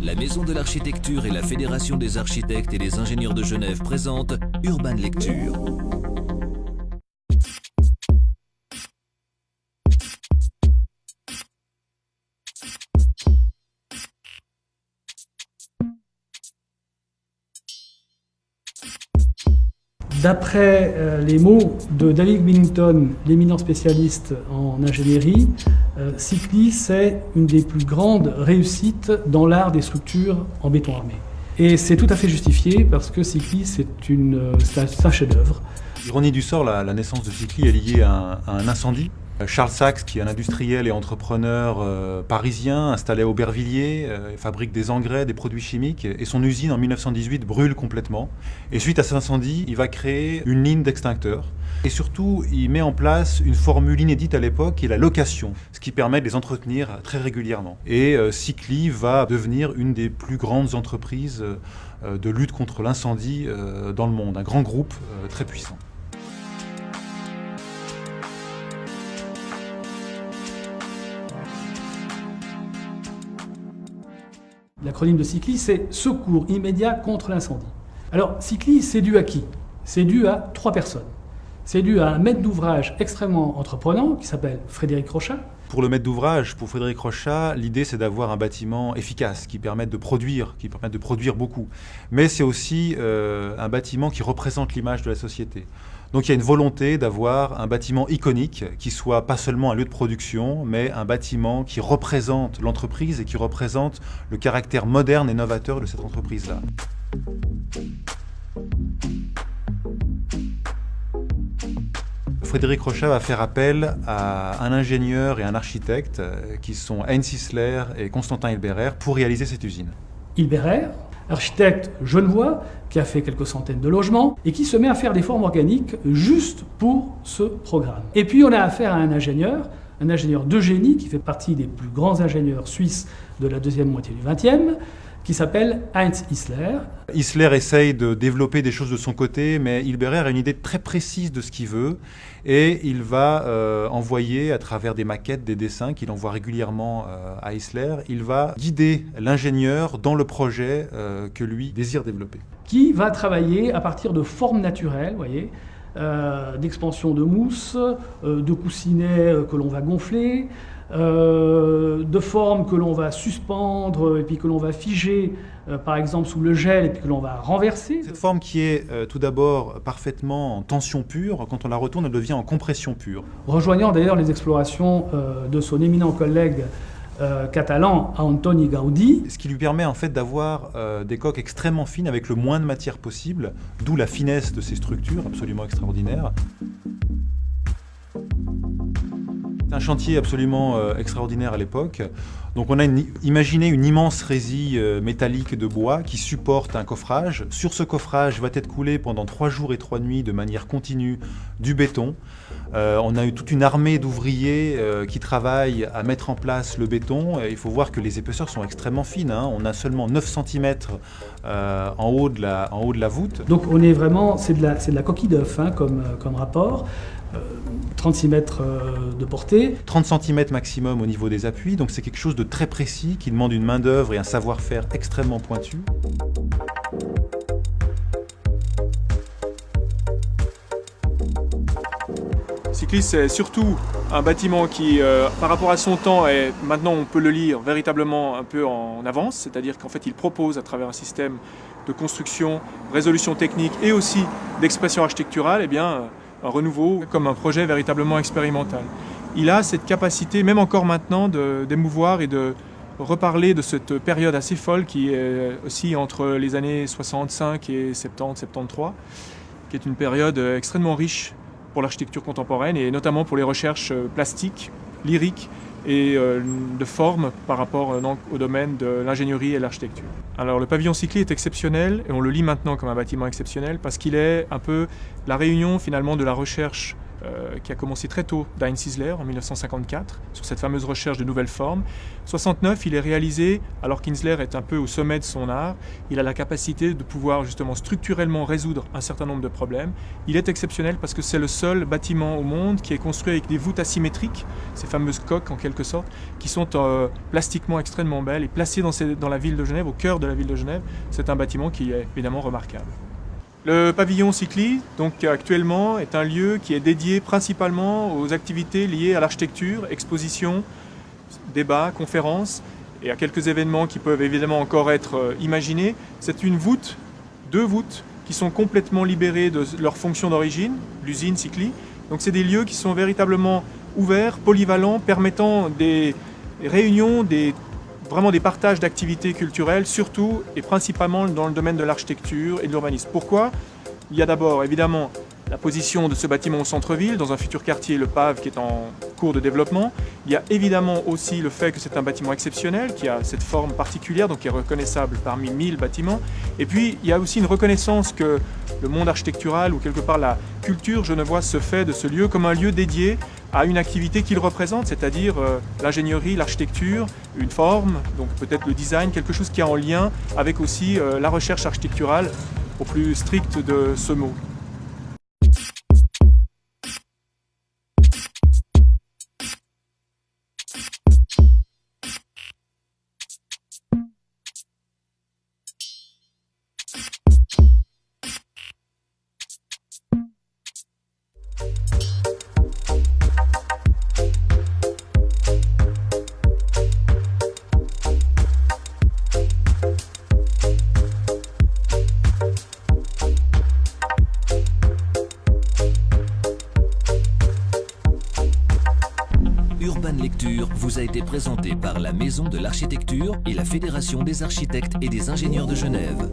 La Maison de l'Architecture et la Fédération des architectes et des ingénieurs de Genève présentent Urban Lecture. D'après les mots de David Millington, l'éminent spécialiste en ingénierie, Sicily, c'est une des plus grandes réussites dans l'art des structures en béton armé. Et c'est tout à fait justifié parce que Sicily, c'est un chef-d'œuvre. Ironie du sort, la naissance de Sicily est liée à un incendie. Charles Sachs, qui est un industriel et entrepreneur parisien installé à Aubervilliers, fabrique des engrais, des produits chimiques, et son usine en 1918 brûle complètement. Et suite à cet incendie, il va créer une ligne d'extincteurs. Et surtout, il met en place une formule inédite à l'époque, qui est la location, ce qui permet de les entretenir très régulièrement. Et Sicily va devenir une des plus grandes entreprises de lutte contre l'incendie dans le monde, un grand groupe très puissant. L'acronyme de Sicily, c'est Secours immédiat contre l'incendie. Alors, Sicily, c'est dû à qui? C'est dû à 3 personnes. C'est dû à un maître d'ouvrage extrêmement entreprenant qui s'appelle Frédéric Rochat. Pour le maître d'ouvrage, pour Frédéric Rochat, l'idée c'est d'avoir un bâtiment efficace, qui permette de produire beaucoup. Mais c'est aussi un bâtiment qui représente l'image de la société. Donc il y a une volonté d'avoir un bâtiment iconique, qui soit pas seulement un lieu de production, mais un bâtiment qui représente l'entreprise et qui représente le caractère moderne et novateur de cette entreprise-là. Frédéric Rochat va faire appel à un ingénieur et un architecte qui sont Heinz Isler et Constantin Hilberer pour réaliser cette usine. Hilberer, architecte genevois, qui a fait quelques centaines de logements et qui se met à faire des formes organiques juste pour ce programme. Et puis on a affaire à un ingénieur de génie qui fait partie des plus grands ingénieurs suisses de la deuxième moitié du XXe, qui s'appelle Heinz Isler. Isler essaye de développer des choses de son côté, mais Hilberer a une idée très précise de ce qu'il veut et il va envoyer à travers des maquettes, des dessins qu'il envoie régulièrement à Isler, il va guider l'ingénieur dans le projet que lui désire développer. Qui va travailler à partir de formes naturelles, vous voyez, d'expansion de mousse, de coussinets que l'on va gonfler, de formes que l'on va suspendre et puis que l'on va figer, par exemple sous le gel et puis que l'on va renverser. Cette forme qui est tout d'abord parfaitement en tension pure, quand on la retourne, elle devient en compression pure. Rejoignant d'ailleurs les explorations de son éminent collègue catalan Antoni Gaudí. Ce qui lui permet en fait d'avoir des coques extrêmement fines avec le moins de matière possible, d'où la finesse de ces structures absolument extraordinaires. C'est un chantier absolument extraordinaire à l'époque. Donc on a imaginé une immense résille métallique de bois qui supporte un coffrage. Sur ce coffrage va être coulé pendant 3 jours et 3 nuits de manière continue du béton. On a eu toute une armée d'ouvriers qui travaillent à mettre en place le béton. Il faut voir que les épaisseurs sont extrêmement fines. On a seulement 9 cm en haut de la voûte. Donc on est vraiment, c'est de la coquille d'œuf comme rapport. 36 mètres de portée. 30 cm maximum au niveau des appuis, donc c'est quelque chose de très précis qui demande une main-d'œuvre et un savoir-faire extrêmement pointu. Sicily, c'est surtout un bâtiment qui, par rapport à son temps, maintenant on peut le lire véritablement un peu en avance, c'est-à-dire qu'en fait il propose à travers un système de construction, résolution technique et aussi d'expression architecturale, un renouveau comme un projet véritablement expérimental. Il a cette capacité, même encore maintenant, d'émouvoir et de reparler de cette période assez folle qui est aussi entre les années 65 et 70, 73, qui est une période extrêmement riche pour l'architecture contemporaine et notamment pour les recherches plastiques, lyriques et de forme par rapport au domaine de l'ingénierie et de l'architecture. Alors le pavillon Sicily est exceptionnel et on le lit maintenant comme un bâtiment exceptionnel parce qu'il est un peu la réunion finalement de la recherche qui a commencé très tôt d'Heinz Isler en 1954 sur cette fameuse recherche de nouvelles formes. 69, il est réalisé, alors qu'Heinzler est un peu au sommet de son art, il a la capacité de pouvoir justement structurellement résoudre un certain nombre de problèmes. Il est exceptionnel parce que c'est le seul bâtiment au monde qui est construit avec des voûtes asymétriques, ces fameuses coques en quelque sorte, qui sont plastiquement extrêmement belles et placées dans la ville de Genève, au cœur de la ville de Genève. C'est un bâtiment qui est évidemment remarquable. Le pavillon Sicli, donc actuellement, est un lieu qui est dédié principalement aux activités liées à l'architecture, expositions, débats, conférences et à quelques événements qui peuvent évidemment encore être imaginés. C'est une voûte, 2 voûtes, qui sont complètement libérées de leur fonction d'origine, l'usine Sicli. Donc c'est des lieux qui sont véritablement ouverts, polyvalents, permettant des réunions, vraiment des partages d'activités culturelles, surtout et principalement dans le domaine de l'architecture et de l'urbanisme. Pourquoi ? Il y a d'abord évidemment la position de ce bâtiment au centre-ville, dans un futur quartier, le Pave, qui est en cours de développement. Il y a évidemment aussi le fait que c'est un bâtiment exceptionnel, qui a cette forme particulière, donc qui est reconnaissable parmi 1000 bâtiments. Et puis il y a aussi une reconnaissance que le monde architectural, ou quelque part la culture genevoise, se fait de ce lieu comme un lieu dédié à une activité qu'il représente, c'est-à-dire l'ingénierie, l'architecture, une forme, donc peut-être le design, quelque chose qui est en lien avec aussi la recherche architecturale au plus strict de ce mot. Urban Lecture vous a été présenté par la Maison de l'Architecture et la Fédération des architectes et des ingénieurs de Genève.